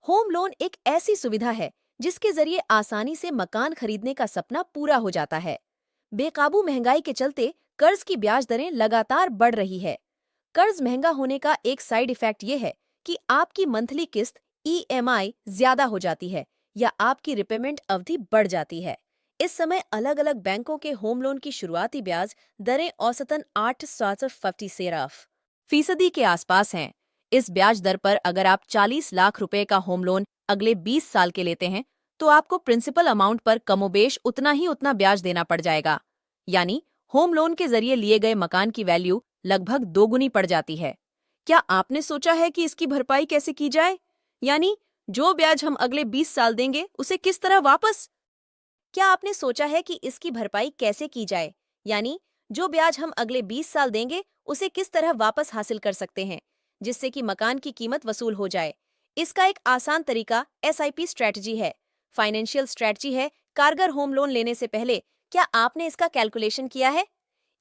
Home loan एक ऐसी सुविधा है जिसके जरिए आसानी से मकान खरीदने का सपना पूरा हो जाता है। बेकाबू महंगाई के चलते कर्ज की ब्याज दरें लगातार बढ़ रही है। कर्ज महंगा होने का एक साइड इफेक्ट ये है कि आपकी मंथली किस्त ईएमआई ज्यादा हो जाती है या आपकी रिपेमेंट अवधि बढ़ जाती है। इस समय अलग अलग बैंकों के होम लोन की शुरुआती ब्याज दरें औसतन 8.50% के आसपास हैं। इस ब्याज दर पर अगर आप 40 लाख रुपए का होम लोन अगले 20 साल के लेते हैं तो आपको प्रिंसिपल अमाउंट पर कमोबेश उतना ब्याज देना पड़ जाएगा। यानी होम लोन के जरिए लिए गए मकान की वैल्यू लगभग दोगुनी पड़ जाती है। क्या आपने सोचा है कि इसकी भरपाई कैसे की जाए? यानी जो ब्याज हम अगले 20 साल देंगे उसे किस तरह वापस? क्या आपने सोचा है कि इसकी भरपाई कैसे की जाए? यानी जो ब्याज हम अगले 20 साल देंगे उसे किस तरह वापस हासिल कर सकते हैं जिससे कि मकान की कीमत वसूल हो जाए? इसका एक आसान तरीका एसआईपी स्ट्रैटेजी है। फाइनेंशियल स्ट्रैटेजी है कारगर होम लोन लेने से पहले क्या आपने इसका कैलकुलेशन किया है?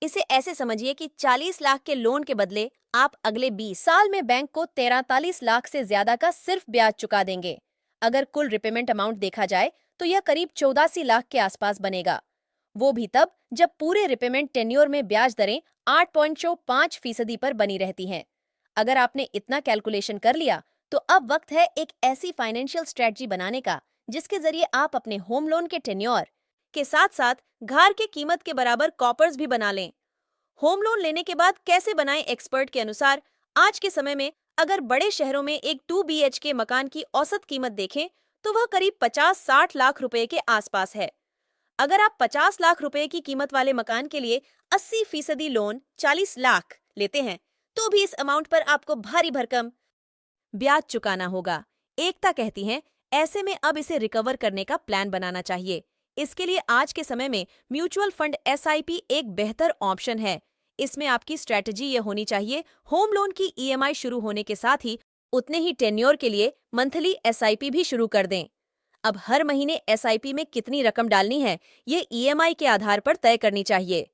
इसे ऐसे समझिए कि 40 लाख के लोन के बदले आप अगले 20 साल में बैंक को 43 लाख से ज्यादा का सिर्फ ब्याज चुका देंगे। अगर कुल रिपेमेंट अमाउंट देखा जाए तो यह करीब 84 लाख के आसपास बनेगा। वो भी तब जब पूरे रिपेमेंट टेन्योर में ब्याज दरें 8.5% पर बनी रहती हैं। अगर आपने इतना कैलकुलेशन कर लिया तो अब वक्त है एक ऐसी फाइनेंशियल स्ट्रेटजी बनाने का जिसके जरिए आप अपने होम लोन के टेन्योर के साथ साथ घर के कीमत के बराबर कॉपर्स भी बना लें। होम लोन लेने के बाद कैसे बनाएं? एक्सपर्ट के अनुसार आज के समय में अगर बड़े शहरों में एक 2 BHK मकान की औसत कीमत देखें तो वह करीब 50-60 लाख रुपए के आसपास है। अगर आप 50 लाख रुपए की कीमत वाले मकान के लिए 80% लोन 40 लाख लेते हैं तो भी इस अमाउंट पर आपको भारी भरकम ब्याज चुकाना होगा। एकता कहती हैं ऐसे में अब इसे रिकवर करने का प्लान बनाना चाहिए। इसके लिए आज के समय में म्यूचुअल फंड एसआईपी एक बेहतर ऑप्शन है। इसमें आपकी स्ट्रैटेजी ये होनी चाहिए होम लोन की ईएमआई शुरू होने के साथ ही उतने ही टेन्योर के लिए मंथली एसआईपी भी शुरू कर दें। अब हर महीने एसआईपी में कितनी रकम डालनी है ये ईएमआई के आधार पर तय करनी चाहिए।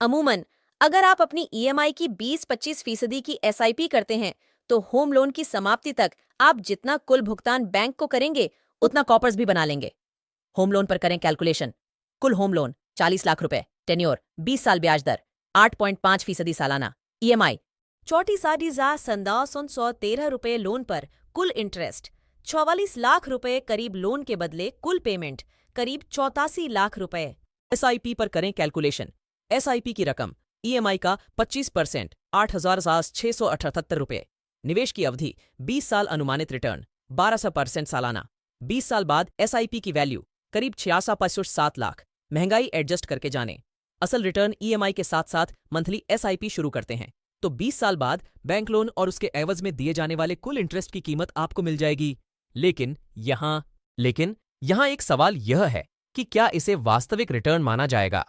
अमूमन अगर आप अपनी ईएमआई की 20-25% की एसआईपी करते हैं तो होम लोन की समाप्ति तक आप जितना कुल भुगतान बैंक को करेंगे उतना कॉपर्स भी बना लेंगे। होम लोन पर करें कैलकुलेशन। कुल होम लोन 40 लाख रुपए, टेन्योर 20 साल, ब्याज दर 8.5% सालाना, ईएमआई 34,113 रुपए, लोन पर कुल इंटरेस्ट 44 लाख रुपए, करीब लोन के बदले कुल पेमेंट करीब 84 लाख रुपए। एसआईपी पर करें कैलकुलेशन। एसआईपी की रकम ईएमआई का 25%, 8,678 रुपए। निवेश की अवधि 20 साल, अनुमानित रिटर्न 1200% सालाना। 20 साल बाद एसआईपी की वैल्यू करीब 66.7 लाख। महंगाई एडजस्ट करके जाने। असल रिटर्न ईएमआई के साथ साथ मंथली एसआईपी शुरू करते हैं तो 20 साल बाद बैंक लोन और उसके एवज में दिए जाने वाले कुल इंटरेस्ट की कीमत आपको मिल जाएगी। लेकिन यहाँ एक सवाल यह है कि क्या इसे वास्तविक रिटर्न माना जाएगा।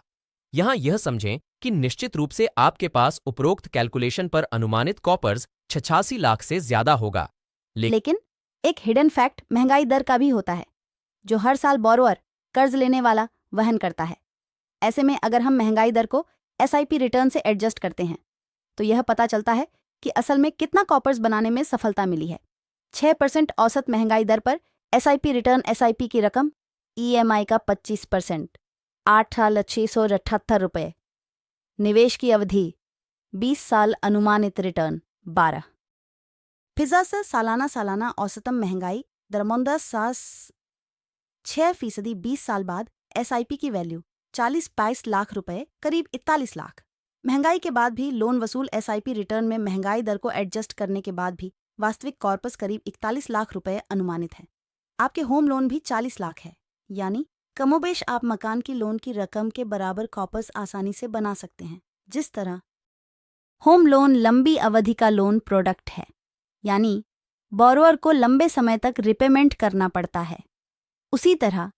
यहाँ यह समझें कि निश्चित रूप से आपके पास उपरोक्त कैलकुलेशन पर अनुमानित कॉपर्स 86 लाख से ज्यादा होगा। लेकिन एक हिडन फैक्ट महंगाई दर का भी होता है जो हर साल बोरोअर, कर्ज लेने वाला, वहन करता है। ऐसे में अगर हम महंगाई दर को एसआईपी रिटर्न से एडजस्ट करते हैं तो यह पता चलता है कि असल में कितना कॉपर्स बनाने में सफलता मिली है। 6% औसत महंगाई दर पर एसआईपी रिटर्न, एसआईपी की रकम ईएमआई का 25%, 8,678 रुपए। निवेश की अवधि 20 साल, अनुमानित रिटर्न 12। फिजा से सालाना औसतम महंगाई दरमंदा 6% 20 साल बाद एसआईपी की वैल्यू 40-22 लाख रुपए, करीब 41 लाख। महंगाई के बाद भी लोन वसूल एसआईपी रिटर्न में महंगाई दर को एडजस्ट करने के बाद भी वास्तविक कॉर्पस करीब 41 लाख रुपए अनुमानित है। आपके होम लोन भी 40 लाख है, यानी कमोबेश आप मकान की लोन की रकम के बराबर कॉर्पस आसानी से बना सकते हैं। जिस तरह होम लोन लंबी अवधि का लोन प्रोडक्ट है, यानी बोरोअर को लंबे समय तक रिपेमेंट करना पड़ता है, उसी तरह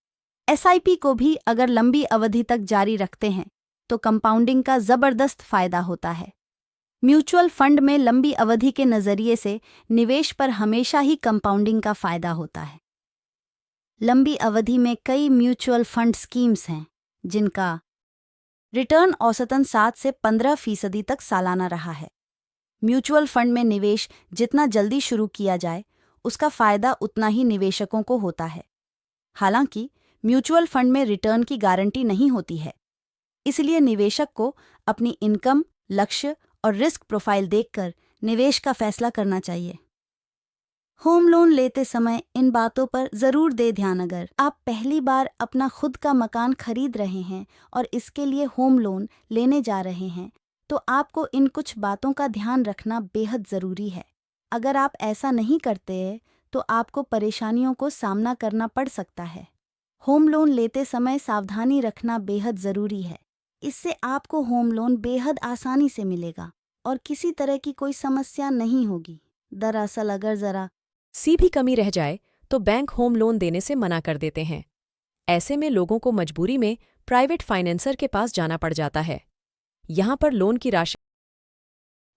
एसआईपी को भी अगर लंबी अवधि तक जारी रखते हैं तो कंपाउंडिंग का जबरदस्त फायदा होता है। म्यूचुअल फंड में लंबी अवधि के नजरिए से निवेश पर हमेशा ही कंपाउंडिंग का फायदा होता है। लंबी अवधि में कई म्यूचुअल फंड स्कीम्स हैं जिनका रिटर्न औसतन 7 से 15% तक सालाना रहा है। म्यूचुअल फंड में निवेश जितना जल्दी शुरू किया जाए उसका फायदा उतना ही निवेशकों को होता है। हालांकि म्यूचुअल फंड में रिटर्न की गारंटी नहीं होती है, इसलिए निवेशक को अपनी इनकम, लक्ष्य और रिस्क प्रोफाइल देखकर निवेश का फैसला करना चाहिए। होम लोन लेते समय इन बातों पर जरूर दे ध्यान। अगर आप पहली बार अपना खुद का मकान खरीद रहे हैं और इसके लिए होम लोन लेने जा रहे हैं, तो आपको इन कुछ बातों का ध्यान रखना बेहद ज़रूरी है। अगर आप ऐसा नहीं करते हैं तो आपको परेशानियों को सामना करना पड़ सकता है। होम लोन लेते समय सावधानी रखना बेहद ज़रूरी है। इससे आपको होम लोन बेहद आसानी से मिलेगा और किसी तरह की कोई समस्या नहीं होगी। दरअसल अगर ज़रा सी भी कमी रह जाए तो बैंक होम लोन देने से मना कर देते हैं। ऐसे में लोगों को मजबूरी में प्राइवेट फाइनेंसर के पास जाना पड़ जाता है। यहाँ पर लोन की राशि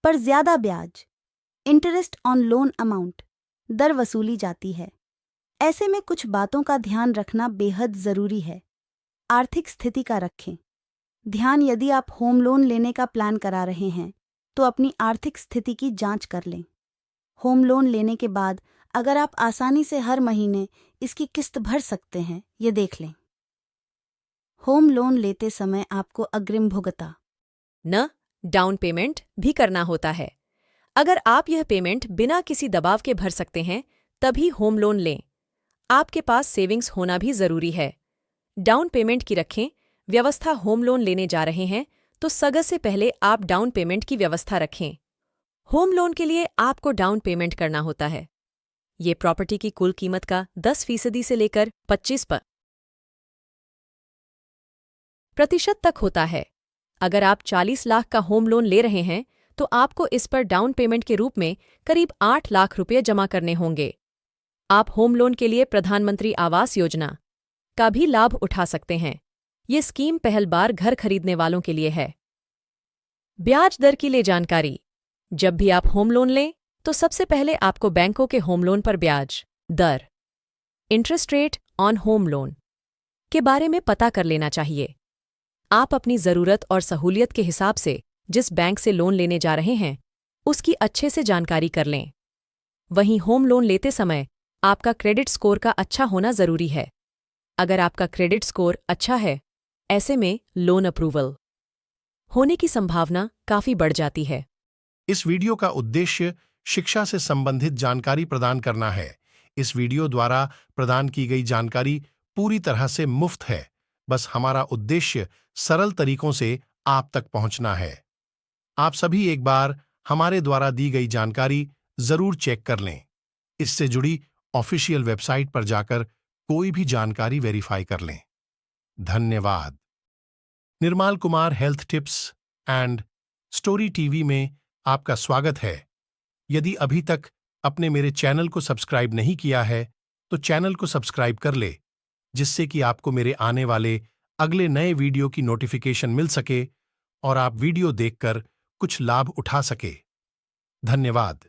पर ज़्यादा ब्याज, इंटरेस्ट ऑन लोन अमाउंट, दर वसूली जाती है। ऐसे में कुछ बातों का ध्यान रखना बेहद ज़रूरी है। आर्थिक स्थिति का रखें ध्यान। यदि आप होम लोन लेने का प्लान करा रहे हैं तो अपनी आर्थिक स्थिति की जांच कर लें। होम लोन लेने के बाद अगर आप आसानी से हर महीने इसकी किस्त भर सकते हैं, ये देख लें। होम लोन लेते समय आपको अग्रिम भुगतान न डाउन पेमेंट भी करना होता है। अगर आप यह पेमेंट बिना किसी दबाव के भर सकते हैं तभी होम लोन लें। आपके पास सेविंग्स होना भी जरूरी है। डाउन पेमेंट की रखें व्यवस्था। होम लोन लेने जा रहे हैं तो सगा से पहले आप डाउन पेमेंट की व्यवस्था रखें। होम लोन के लिए आपको डाउन पेमेंट करना होता है। ये प्रॉपर्टी की कुल कीमत का 10% से लेकर 25% तक होता है। अगर आप 40 लाख का होम लोन ले रहे हैं तो आपको इस पर डाउन पेमेंट के रूप में करीब 8 लाख रुपये जमा करने होंगे। आप होम लोन के लिए प्रधानमंत्री आवास योजना का भी लाभ उठा सकते हैं। ये स्कीम पहल बार घर खरीदने वालों के लिए है। ब्याज दर की ले जानकारी। जब भी आप होम लोन लें तो सबसे पहले आपको बैंकों के होम लोन पर ब्याज दर, interest rate on home loan के बारे में पता कर लेना चाहिए। आप अपनी ज़रूरत और सहूलियत के हिसाब से जिस बैंक से लोन लेने जा रहे हैं उसकी अच्छे से जानकारी कर लें। वहीं होम लोन लेते समय आपका क्रेडिट स्कोर का अच्छा होना ज़रूरी है। अगर आपका क्रेडिट स्कोर अच्छा है, ऐसे में लोन अप्रूवल होने की संभावना काफ़ी बढ़ जाती है। इस वीडियो का उद्देश्य शिक्षा से संबंधित जानकारी प्रदान करना है। इस वीडियो द्वारा प्रदान की गई जानकारी पूरी तरह से मुफ्त है। बस हमारा उद्देश्य सरल तरीकों से आप तक पहुंचना है। आप सभी एक बार हमारे द्वारा दी गई जानकारी जरूर चेक कर लें। इससे जुड़ी ऑफिशियल वेबसाइट पर जाकर कोई भी जानकारी वेरीफाई कर लें। धन्यवाद। Nirmal Kumar health tips and story TV में आपका स्वागत है। यदि अभी तक अपने मेरे चैनल को सब्सक्राइब नहीं किया है तो चैनल को सब्सक्राइब कर ले, जिससे कि आपको मेरे आने वाले अगले नए वीडियो की नोटिफिकेशन मिल सके और आप वीडियो देखकर कुछ लाभ उठा सके। धन्यवाद।